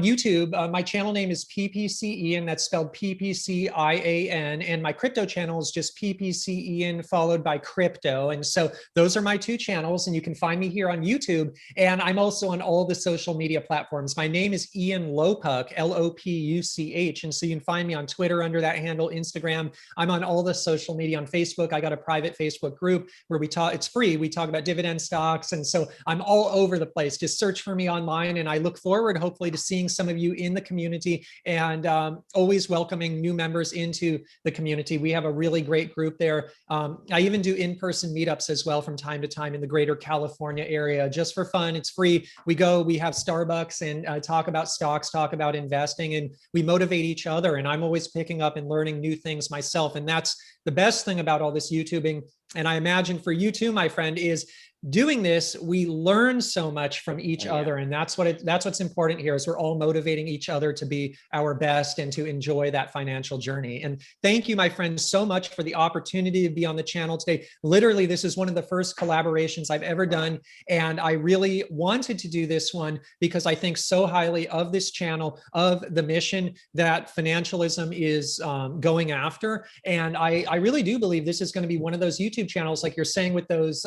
YouTube. My channel name is PPCIAN. That's spelled PPCIAN, and my crypto channel is just PPCIAN followed by crypto. And so those are my two channels, and you can find me here on YouTube. And I'm also on all the social media platforms. My name is Ian Lopuch, Lopuch, and so you can find me on Twitter under that handle, Instagram. I'm on all the social media on Facebook. I got a private Facebook group where we talk. It's free. We talk about dividend stocks, and so I'm all over the place. Just search for me online, and I look forward, hopefully, to seeing some of you in the community, and always welcoming new members into the community. We have a really great group there. I even do in-person meetups as well from time to time in the greater California area, just for fun. It's free. We have Starbucks and talk about stocks, talk about investing, and we motivate each other. And I'm always picking up and learning new things myself. And that's the best thing about all this YouTubing. And I imagine for you too, my friend, is doing this, we learn so much from each other, and that's what's important here. Is we're all motivating each other to be our best and to enjoy that financial journey. And thank you, my friends, so much for the opportunity to be on the channel today. Literally, this is one of the first collaborations I've ever done, and I really wanted to do this one because I think so highly of this channel, of the mission that Funancialism is going after. And I really do believe this is going to be one of those YouTube channels, like you're saying, with those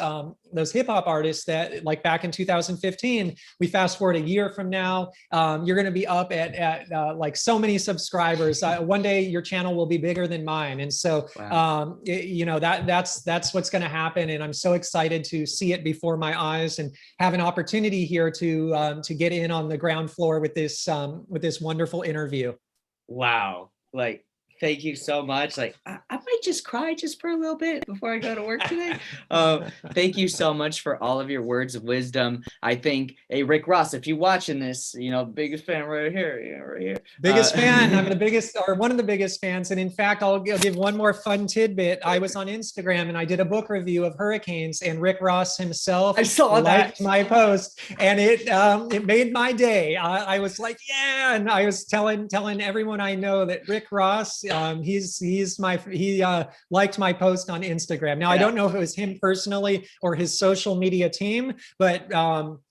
hip hop artists that, like back in 2015, we fast forward a year from now, you're going to be up at like so many subscribers. One day your channel will be bigger than mine. And so, wow. That's what's going to happen. And I'm so excited to see it before my eyes and have an opportunity here to get in on the ground floor with this wonderful interview.
Wow. Like, thank you so much. Like, I might just cry just for a little bit before I go to work today. Thank you so much for all of your words of wisdom. I think, hey, Rick Ross, if you're watching this, biggest fan right here, right here.
Biggest fan. I'm the biggest, or one of the biggest fans. And in fact, I'll give one more fun tidbit. I was on Instagram and I did a book review of hurricanes, and Rick Ross himself liked my post, and it made my day. I was like, yeah, and I was telling everyone I know that Rick Ross, he liked my post on Instagram. Now, I don't know if it was him personally or his social media team, but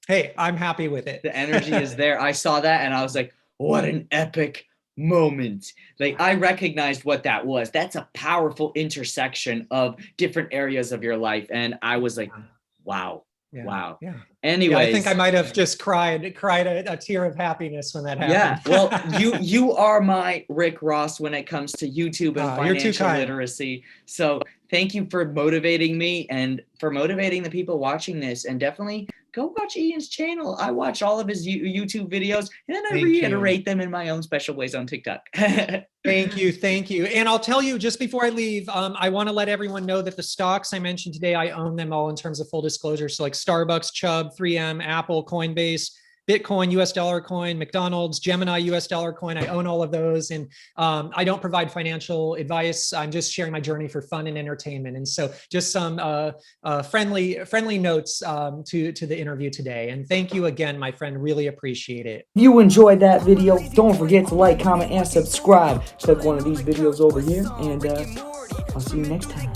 hey, I'm happy with it.
The energy is there. I saw that and I was like, what an epic moment. Like, I recognized what that was. That's a powerful intersection of different areas of your life. And I was like, wow. Yeah, wow. Yeah. Anyways,
I think I might have just cried a tear of happiness when that happened.
Yeah. Well, you are my Rick Ross when it comes to YouTube and financial literacy. So thank you for motivating me and for motivating the people watching this. And definitely go watch Ian's channel. I watch all of his YouTube videos, and then I reiterate them in my own special ways on TikTok.
Thank you. And I'll tell you, just before I leave, I want to let everyone know that the stocks I mentioned today, I own them all in terms of full disclosure. So like Starbucks, Chubb, 3M, Apple, Coinbase, Bitcoin, US dollar coin, McDonald's, Gemini, US dollar coin. I own all of those. And I don't provide financial advice. I'm just sharing my journey for fun and entertainment. And so just some friendly notes to the interview today. And thank you again, my friend. Really appreciate it.
If you enjoyed that video, don't forget to like, comment, and subscribe. Click one of these videos over here, and I'll see you next time.